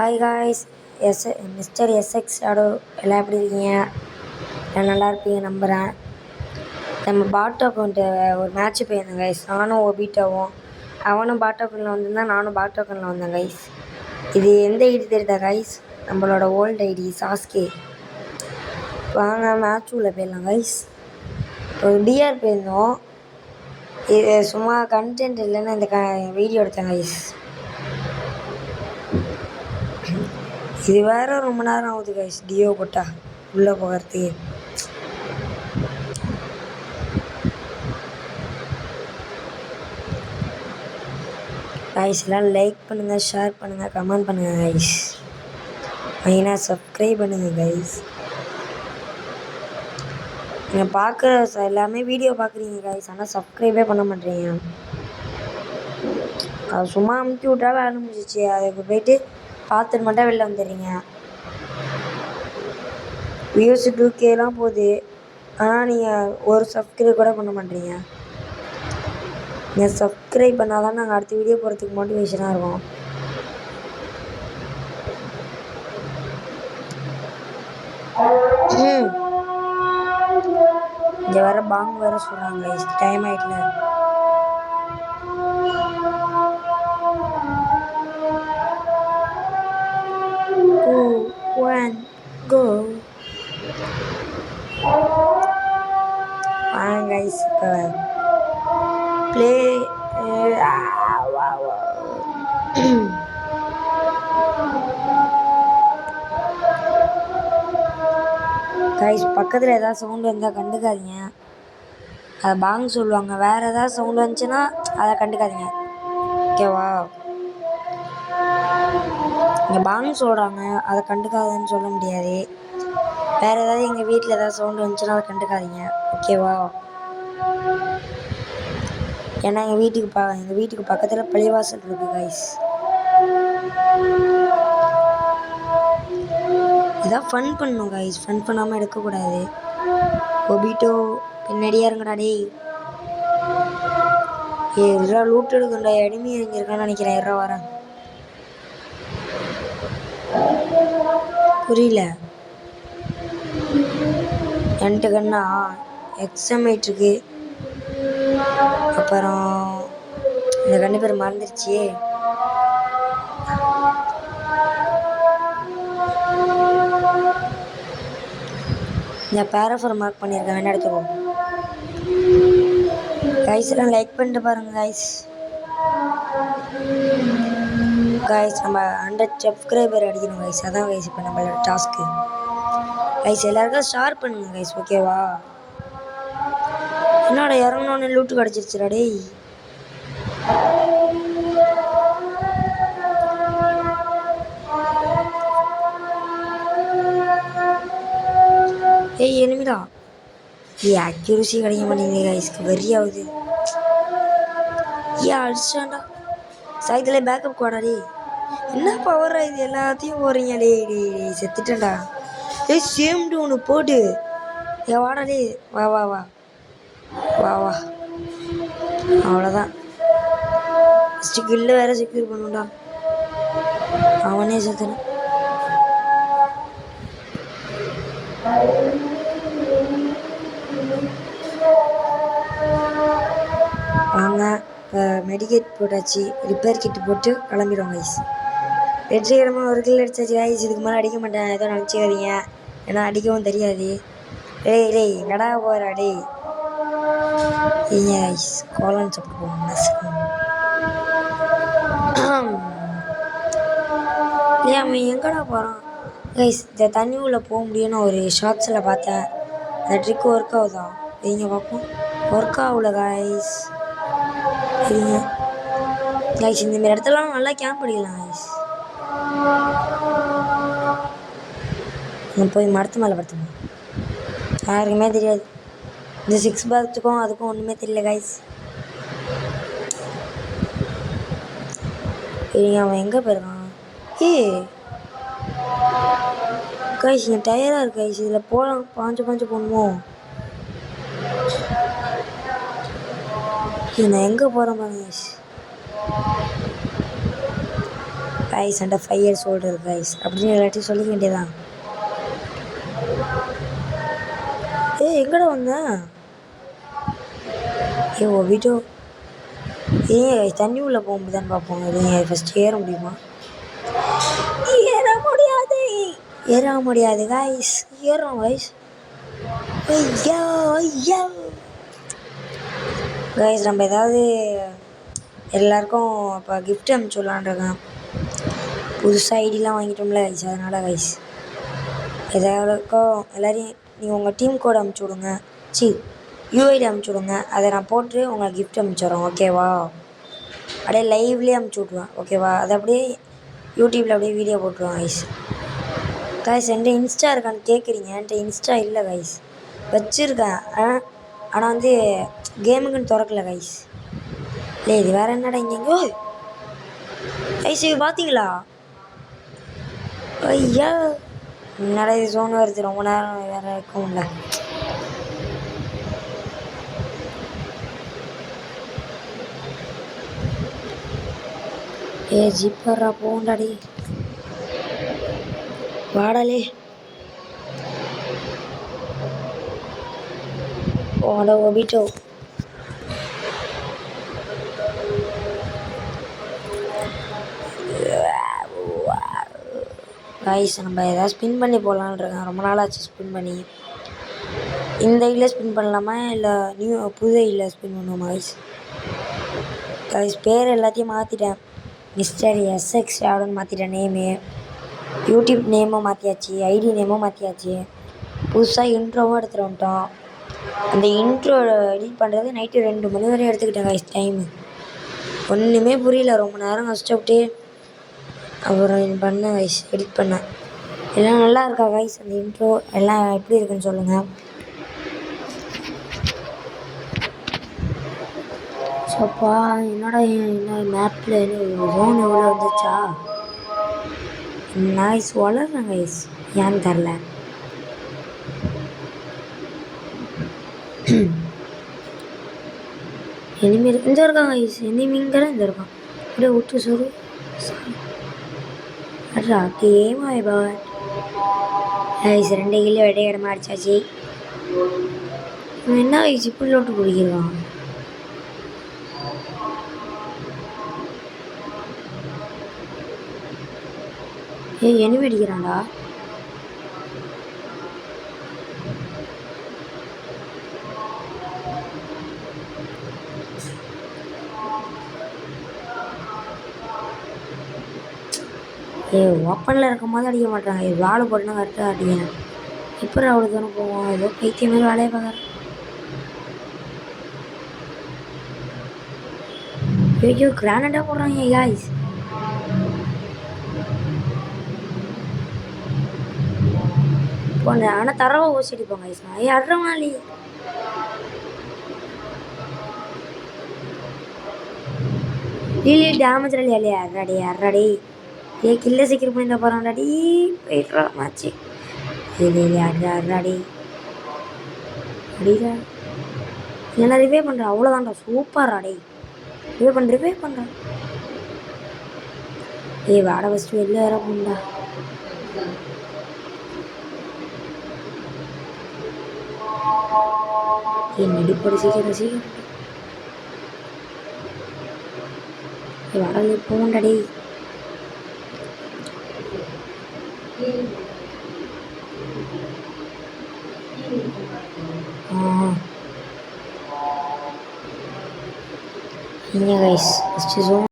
Hi guys, mister SX shadow எல்லாம் எப்படி இருக்கீங்க? நான் நல்லா இருப்பீங்க நம்புகிறேன். நம்ம பாட் அக்கௌண்ட்டு ஒரு மேட்ச்சு போயிருந்தேன் கைஸ். நானும் ஒபீட்டாவும் அவனும் பாட் அக்கௌண்ட்டில் வந்திருந்தான், நானும் பாட் அக்கௌண்ட்டில் வந்தேன் கைஸ். இது எந்த ஐடி தெரியுதா கைஸ்? நம்மளோட ஓல்டு ஐடி சாஸ்கே. வாங்க மேட்ச் உள்ள போயிடலாம் கைஸ். ஒரு டிஆர் போயிருந்தோம். இது சும்மா கண்டென்ட் இல்லைன்னு இந்த வீடியோ எடுத்தேன் கைஸ். இது வேறு ரொம்ப நேரம் ஆகுது கைஸ். டியோ போட்டா உள்ளே போகிறதுக்கு. கைஸ் எல்லாம் லைக் பண்ணுங்கள், ஷேர் பண்ணுங்கள், கமெண்ட் பண்ணுங்கள் கைஸ். மெயினாக சப்ஸ்கிரைப் பண்ணுங்கள் கைஸ். நீங்கள் பார்க்குற எல்லாமே வீடியோ பார்க்குறீங்க கைஸ், ஆனால் சப்ஸ்கிரைபே பண்ண மாட்டேறீங்க. அது சும்மா அமுக்கி விட்டாலும் ஆரம்பிச்சிச்சு. அதுக்கு போயிட்டு பார்த்துட்டு மட்டும் வெளில வந்துடுறீங்க. வியூஸ் 2Kலாம் போகுது, ஆனால் நீங்கள் ஒரு சப்ஸ்கிரைப் கூட பண்ண மாட்டேறீங்க. நீங்கள் சப்ஸ்கிரைப் பண்ணால் தான் நாங்கள் அடுத்த வீடியோ போகிறதுக்கு மோட்டிவேஷனாக இருக்கும். இங்கே வேறு பாங் வேறு சொல்கிறாங்க. Time ஆகிட்டல. Go. Guys, play. Guys, பக்கத்தில் ஏதாவது சவுண்டு வந்தால் கண்டுக்காதீங்க. அதை பாங் சொல்லுவாங்க. வேறு ஏதாவது சவுண்டு வந்துச்சுன்னா அதை கண்டுக்காதீங்க, ஓகேவா? இங்கே பாங் சொல்கிறாங்க, அதை கண்டுக்காதுன்னு சொல்ல முடியாது. வேறு ஏதாவது எங்கள் வீட்டில் ஏதாவது சவுண்டு வந்துச்சுன்னா அதை கண்டுக்காதீங்க, ஓகேவா? ஏன்னா எங்கள் வீட்டுக்கு பக்கத்தில் பள்ளிவாசல் இருக்குது கைஸ். இதான் ஃபன் பண்ணணும் கைஸ். ஃபன் பண்ணாமல் எடுக்கக்கூடாது. ஒபீட்டோ பின்னாடியே இருங்கடா டேய். இதெல்லாம் லூட் எடுக்கண்டா. எனிமி இறங்கியிருக்கான்னு நினைக்கிறேன். வரேன். புரியல. என்கிட்ட கண்ணா எக்ஸாமேட் இருக்கு. அப்புறம் இந்த கண்ணு பேர் மறந்துருச்சு. இந்த பேராஃபர் மார்க் பண்ணியிருக்கேன், வேணா எடுத்துக்கோ கைஸ். எல்லாம் லைக் பண்ணிட்டு பாருங்க கைஸ். நம்ம 100 சப்ஸ்கிரைபர் அடிக்கணும் கைஸ். அதான் கைஸ் இப்போ நம்மளோட டாஸ்க்கு கைஸ். எல்லாருக்கும் ஷேர் பண்ணுங்க கைஸ், ஓகேவா? என்னோட இறங்கணுன்னு லூட்டு கிடச்சிருச்சுடா டேய். ஏய் எனிமிடா. அக்யூரசி கிடைக்க மாட்டேங்குது கைஸ்க்கு. வெறியாகுது. அடிச்சாண்டா. சாயத்தில் பேக்கப் கோடாடி. என்ன பவர் இது? எல்லாத்தையும் போகிறீங்க டே. செத்துட்டேன்டா. சேம்டு ஒன்று போட்டு வாடா டே. வா வா வா வா வா. அவ்வளோதான். கில்ல வேற செக்யூர் பண்ணுடா. அவனே செத்துன. வாங்க, மெடிக்கேட் போட்டாச்சு. ரிப்பேர் கிட்டு போட்டு கிளம்பிடுவோம் கைஸ். வெற்றிகரமாக ஒரு கில் அடிச்சாச்சு கைஸ். இதுக்கு மேலே அடிக்க மாட்டேன், ஏதோ நினச்சிக்காதீங்க. ஏன்னா அடிக்கவும் தெரியாது. டேய் நடா போகிறா டேய். கைஸ் கோலன் சாப்பிட்டு போவோம். அவன் எங்கடா போகிறான் கைஸ்? இந்த தண்ணி உள்ளே போக முடியும்னு ஒரு ஷார்ட்ஸில் பார்த்தேன். அந்த ட்ரிக் ஒர்க் ஆகுதா? வைங்க பார்ப்போம். ஒர்க் ஆகல கைஸ். சரிங்க கைஸ், இந்தமாரி இடத்துலலாம் நல்லா கேம்ப் அடிக்கலாம் கைஸ். போய் மரத்து மேலே படுத்துக்கணும். யாருக்குமே தெரியாது. இந்த 6 பாக்ஸுக்கும் அதுக்கும் ஒன்றுமே தெரியல கைஸ். சரிங்க, அவன் எங்கே போயிருக்கான்? கைஸ் இங்கே டயராக இருக்கு கைஸ். இதில் போகலாம். பாஞ்சு போகணுமோ? நான் எங்கே போகிறேன் பாருங்க guys. Guys and 5 years older guys அப்படின்னு எல்லாத்தையும் சொல்லிக்க வேண்டியதான். எங்கடா வந்த? வீட்டோ தண்ணி உள்ள போக முடியுதான்னு பார்ப்போம். நீங்கள் ஃபஸ்ட் ஏற முடியுமா? ஏற முடியாது கைஸ். ஏறோம் கைஸ். ஐயா ஐயா கைஸ் நம்ம ஏதாவது எல்லாருக்கும் இப்போ கிஃப்ட் அனுப்பிச்சி விட்லான்ருக்கேன். புதுசாக ஐடிலாம் வாங்கிட்டோம்ல கைஸ், அதனால் கைஸ் எதாவதுக்கும் எல்லோரையும் நீங்கள் உங்கள் டீம் கோட் அனுப்பிச்சி விடுங்க. யூஐடி அனுப்பிச்சி விடுங்க. அதை நான் போட்டு உங்களுக்கு கிஃப்ட் அனுப்பிச்சிடுறோம். ஓகேவா? அப்படியே லைவ்லேயே அனுப்பிச்சி விட்ருவேன். ஓகேவா? அதை அப்படியே யூடியூப்பில் அப்படியே வீடியோ போட்டுருவேன் கைஸ். கைஸ் என்கிட்ட இன்ஸ்டா இருக்கான்னு கேட்குறீங்க. என்கிட்ட இன்ஸ்டா இல்லை கைஸ். வச்சுருக்கேன், ஆனால் வந்து கேமுக்குன்னு திறக்கல கைஸ். இல்லை இது வேறு என்னடா இங்கே கைஸ் இது பார்த்தீங்களா? ஐயா என்னடா இது ஜோன் வருது. ரொம்ப நேரம் வேறு இருக்கும்ல. ஜிப்பர்ரா போண்டாடி வாடலே போட ஓபிட்டோ. கைஸ் நம்ம எதாவது ஸ்பின் பண்ணி போகலான்ருக்கேன். ரொம்ப நாள் ஆச்சு ஸ்பின் பண்ணி. இந்த ஐடியில் ஸ்பின் பண்ணலாமா இல்லை புது ஐடியில் ஸ்பின் பண்ணுவோமா கைஸ்? கைஸ் பேர் எல்லாத்தையும் மாற்றிட்டேன். மிஸ்டர் எஸ்எக்ஸ் ஷேடோன்னு மாற்றிட்டேன் நேமு. யூடியூப் நேமும் மாற்றியாச்சு, ஐடி நேமும் மாற்றியாச்சு. புதுசாக இன்ட்ரோவும் எடுத்துகிட்டு வந்துட்டோம். அந்த இன்ட்ரோ எடிட் பண்ணுறது நைட்டு 2 மணி வரையும் எடுத்துக்கிட்டேன் கைஸ் டைமு. ஒன்றுமே புரியல. ரொம்ப நேரம் கஷ்டப்பட்டு அப்புறம் பண்ணேன் கைஸ், எடிட் பண்ணேன். எல்லாம் நல்லா இருக்கா கைஸ்? அந்த இன்ட்ரோ எல்லாம் எப்படி இருக்குன்னு சொல்லுங்கள். சப்பா என்னடா என்ன மேப்பில் ஜோன் எவ்வளோ வந்துச்சா? நைஸ் வளர்றேன் கைஸ், ஏன்னு தெரில. எனிமி இந்த இருக்கான் கைஸ். எனிமிங்கிற இந்த இருக்கான். அப்படியே விட்டு சொல்லு. அட்ரா கேம் ஆயிபாட் கைஸ். 2 கிலோ இடமா அடிச்சாச்சு. என்ன கைஸ் இப்படி லோட்டு குடிக்கிறான்? எனிமி அடிக்கிறான்டா. ஓப்பனில் இருக்கும் போது அடிக்க மாட்டாங்க. வாழை போட்டுனா கரெக்டாக அடிக்கிறேன். இப்போ அவ்வளோ தூரம் போவோம். ஏதோ பைத்தியம் மாதிரி வேலையை பார்க்குறேன். ஐயோ கிரானடாக போடுறாங்க காய்ஸ். போன ஆனால் தரவா ஓசி அடிப்போம் கைஸ். அட்றமாலி டேமேஜ் இல்லையா? அர்றாடி கில்ல சீக்கிரம் பண்ணிட்டு போகிறான்டாடி. போயிடுறா மாச்சு. அர்றாடி அடிடா. இல்லைண்ணா ரிவே பண்ணுறேன். அவ்வளோதான்டா. சூப்பர் அடை. ரிவே பண்ணுறேன். வாடை ஃபஸ்ட்டு வெளில வேற போண்டா. நடிப்போட சீக்கிரம் வாடகை போண்டாடி. Guys first